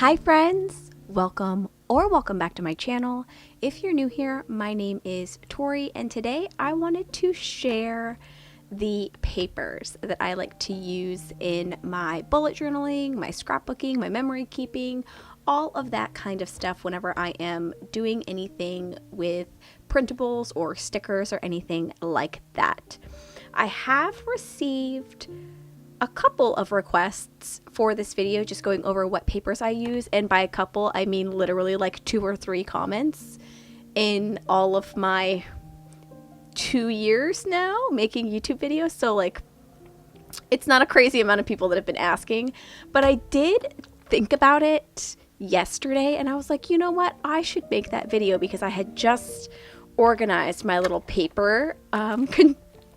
Hi friends, welcome back to my channel. If you're new here, my name is Tori and today I wanted to share the papers that I like to use in my bullet journaling, my scrapbooking, my memory keeping, all of that kind of stuff whenever I am doing anything with printables or stickers or anything like that. I have received a couple of requests for this video just going over what papers I use, and by a couple I mean literally like 2 or 3 comments in all of my 2 years now making YouTube videos. So like it's not a crazy amount of people that have been asking, but I did think about it yesterday and I was like, you know what, I should make that video because I had just organized my little paper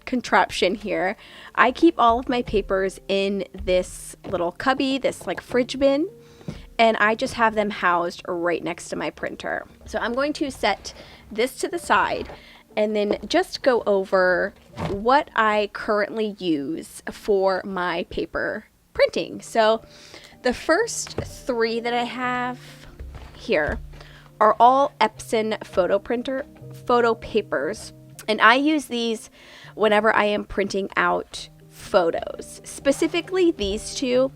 contraption here. I keep all of my papers in this little cubby, this like fridge bin, and I just have them housed right next to my printer. So I'm going to set this to the side and then just go over what I currently use for my paper printing. So the first 3 that I have here are all Epson photo papers, and I use these whenever I am printing out photos. Specifically these 2.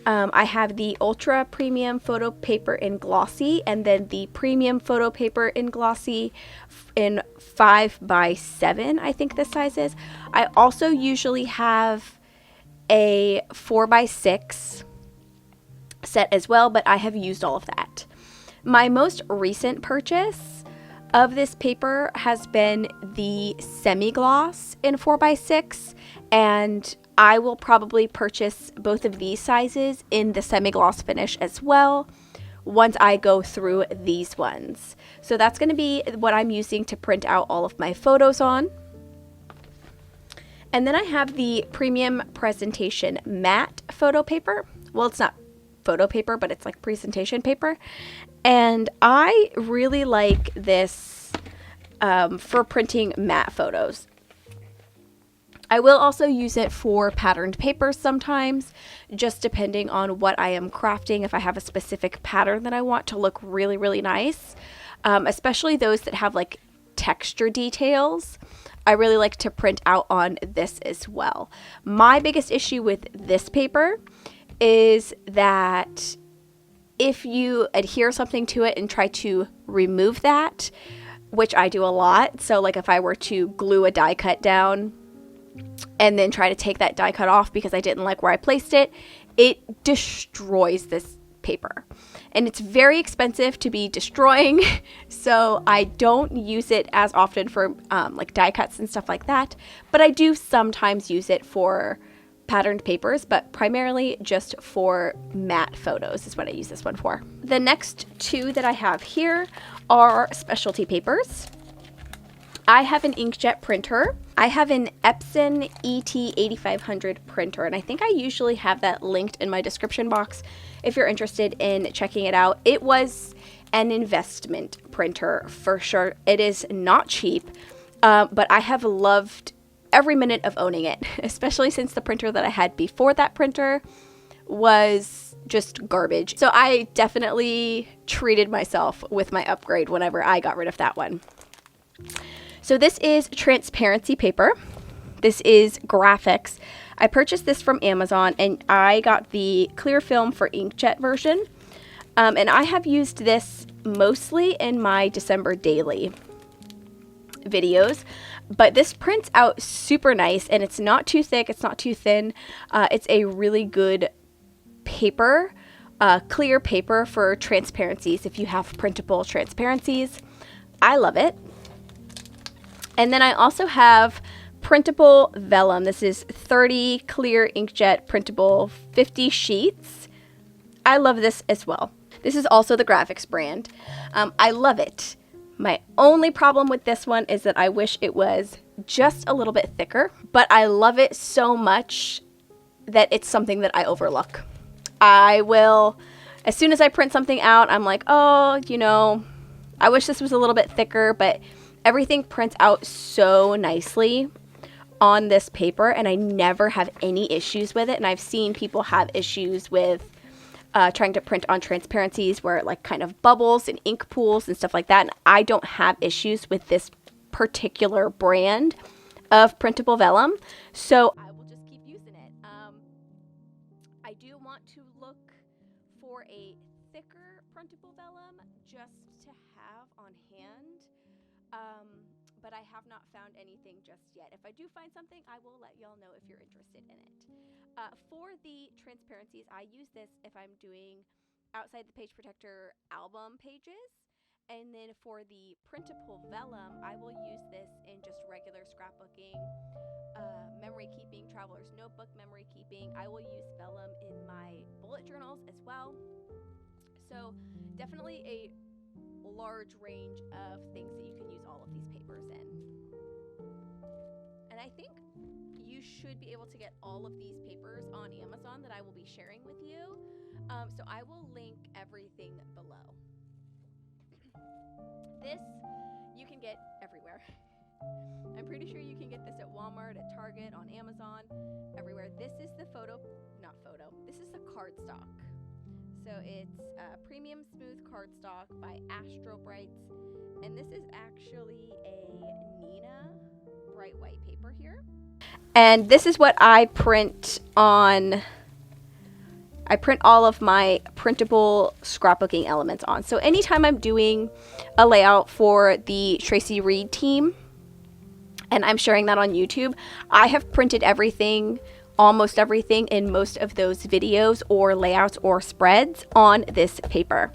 I have the Ultra Premium Photo Paper in Glossy and then the Premium Photo Paper in Glossy in 5x7, I think this size is. I also usually have a 4x6 set as well, but I have used all of that. My most recent purchase of this paper has been the semi-gloss in 4x6, and I will probably purchase both of these sizes in the semi-gloss finish as well once I go through these ones. So that's going to be what I'm using to print out all of my photos on. And then I have the Premium Presentation Matte Photo Paper. Well, it's not photo paper, but it's like presentation paper. And I really like this for printing matte photos. I will also use it for patterned papers sometimes, just depending on what I am crafting. If I have a specific pattern that I want to look really, really nice, especially those that have like texture details, I really like to print out on this as well. My biggest issue with this paper is that if you adhere something to it and try to remove that, which I do a lot, so like if I were to glue a die cut down and then try to take that die cut off because I didn't like where I placed it, it destroys this paper. And it's very expensive to be destroying, so I don't use it as often for like die cuts and stuff like that, but I do sometimes use it for patterned papers, but primarily just for matte photos is what I use this one for. The next 2 that I have here are specialty papers. I have an inkjet printer. I have an Epson ET8500 printer, and I think I usually have that linked in my description box if you're interested in checking it out. It was an investment printer for sure. It is not cheap, but I have loved every minute of owning it, especially since the printer that I had before that printer was just garbage. So I definitely treated myself with my upgrade whenever I got rid of that one. So this is transparency paper. This is graphics. I purchased this from Amazon and I got the clear film for inkjet version. And I have used this mostly in my December daily videos, but this prints out super nice and it's not too thick, it's not too thin. It's a really good paper, clear paper for transparencies if you have printable transparencies. I love it. And then I also have printable vellum. This is 30 clear inkjet printable 50 sheets. I love this as well. This is also the graphics brand. I love it. My only problem with this one is that I wish it was just a little bit thicker, but I love it so much that it's something that I overlook. I will, as soon as I print something out, I'm like, oh, you know, I wish this was a little bit thicker, but everything prints out so nicely on this paper and I never have any issues with it. And I've seen people have issues with trying to print on transparencies where it like kind of bubbles and ink pools and stuff like that. And I don't have issues with this particular brand of printable vellum, so I will just keep using it. I do want to look for a thicker printable vellum just to have on hand, but I have not found anything just yet. If I do find something, I will let y'all know if you're interested in it. For the transparencies, I use this if I'm doing outside the page protector album pages. And then for the printable vellum, I will use this in just regular scrapbooking, memory keeping, traveler's notebook memory keeping. I will use vellum in my bullet journals as well. So definitely a large range of things that you can use all of these papers in. And I think you should be able to get all of these papers on Amazon that I will be sharing with you. So I will link everything below. This you can get everywhere. I'm pretty sure you can get this at Walmart, at Target, on Amazon, everywhere. This is the this is the cardstock. So it's premium smooth cardstock by Astro Brights, and this is actually a Nina bright white paper here. And this is what I print on. I print all of my printable scrapbooking elements on. So anytime I'm doing a layout for the Tracy Reed team, and I'm sharing that on YouTube, I have printed everything, almost everything in most of those videos or layouts or spreads on this paper.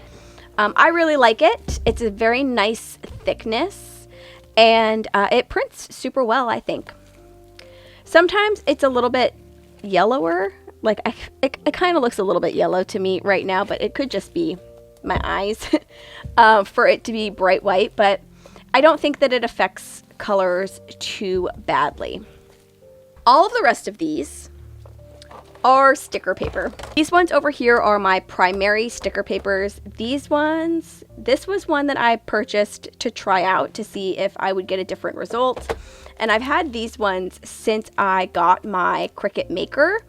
I really like it. It's a very nice thickness, and it prints super well, I think. Sometimes it's a little bit yellower. Like, it kind of looks a little bit yellow to me right now, but it could just be my eyes for it to be bright white. But I don't think that it affects colors too badly. All of the rest of these are sticker paper. These ones over here are my primary sticker papers. This was one that I purchased to try out to see if I would get a different result. And I've had these ones since I got my Cricut Maker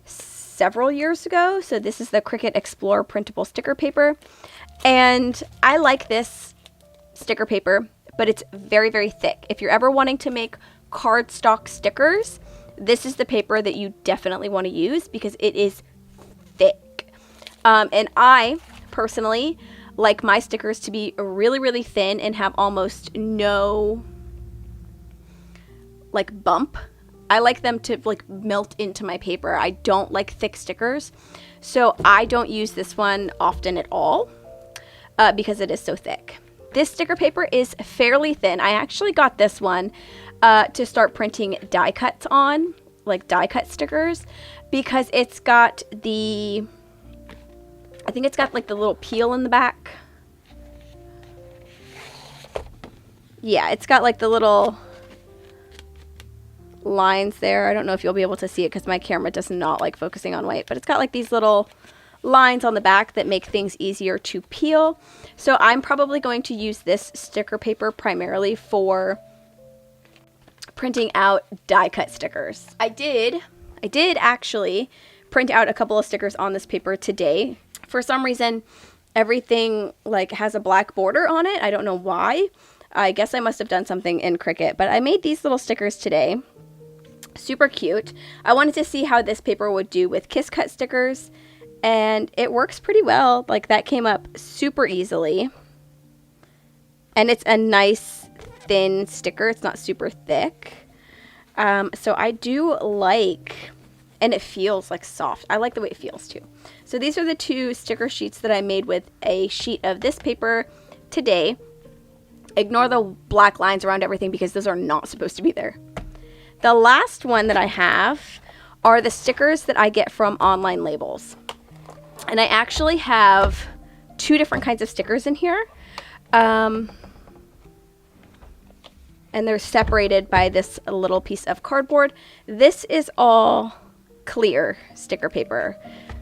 several years ago. So this is the Cricut Explore printable sticker paper, and I like this sticker paper, but it's very, very thick. If you're ever wanting to make cardstock stickers, this is the paper that you definitely want to use because it is thick. And I personally like my stickers to be really, really thin and have almost no like bump. I like them to like melt into my paper. I don't like thick stickers, so I don't use this one often at all because it is so thick. This sticker paper is fairly thin. I actually got this one to start printing die cuts on, like die cut stickers, because it's got I think it's got like the little peel in the back. Yeah, it's got like the little lines there. I don't know if you'll be able to see it because my camera does not like focusing on white, but it's got like these little lines on the back that make things easier to peel. So I'm probably going to use this sticker paper primarily for printing out die cut stickers. I did actually print out a couple of stickers on this paper today. For some reason, everything like has a black border on it. I don't know why. I guess I must have done something in Cricut, but I made these little stickers today. Super cute. I wanted to see how this paper would do with Kiss Cut stickers, and it works pretty well. Like, that came up super easily, and it's a nice thin sticker. It's not super thick. So I do like, and it feels like soft. I like the way it feels too. So these are the two sticker sheets that I made with a sheet of this paper today. Ignore the black lines around everything because those are not supposed to be there. The last one that I have are the stickers that I get from online labels. And I actually have two different kinds of stickers in here. And they're separated by this little piece of cardboard. This is all clear sticker paper.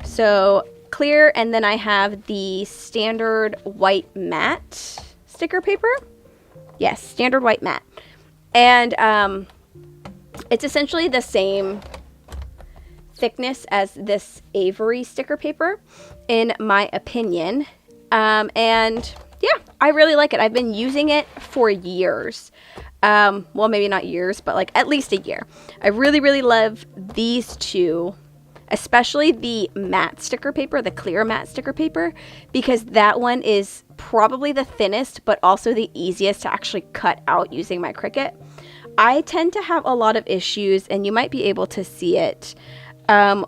So clear, and then I have the standard white matte sticker paper. Yes, standard white matte. And it's essentially the same thickness as this Avery sticker paper, in my opinion. And yeah, I really like it. I've been using it for years. Well, maybe not years, but like at least a year. I really, really love these two, especially the matte sticker paper, the clear matte sticker paper, because that one is probably the thinnest, but also the easiest to actually cut out using my Cricut. I tend to have a lot of issues, and you might be able to see it,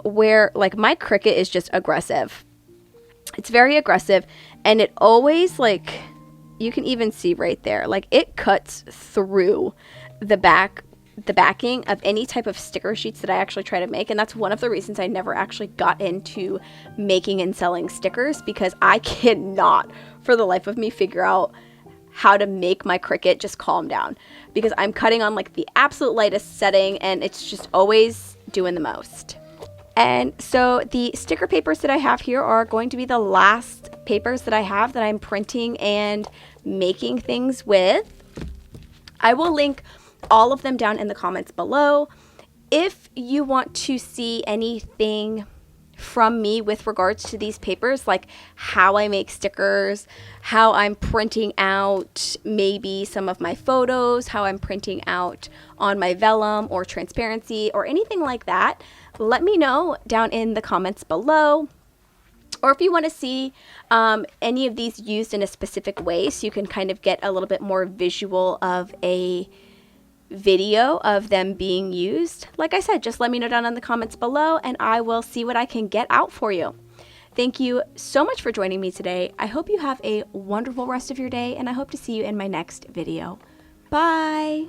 where like my Cricut is just aggressive. It's very aggressive, and it always, like, you can even see right there, like it cuts through the backing of any type of sticker sheets that I actually try to make. And that's one of the reasons I never actually got into making and selling stickers, because I cannot for the life of me figure out how to make my Cricut just calm down, because I'm cutting on like the absolute lightest setting and it's just always doing the most. And so the sticker papers that I have here are going to be the last papers that I have that I'm printing and making things with. I will link all of them down in the comments below. If you want to see anything from me with regards to these papers, like how I make stickers, how I'm printing out maybe some of my photos, how I'm printing out on my vellum or transparency or anything like that, let me know down in the comments below. Or if you want to see any of these used in a specific way, so you can kind of get a little bit more visual of a video of them being used, like I said, just let me know down in the comments below and I will see what I can get out for you. Thank you so much for joining me today. I hope you have a wonderful rest of your day, and I hope to see you in my next video. Bye!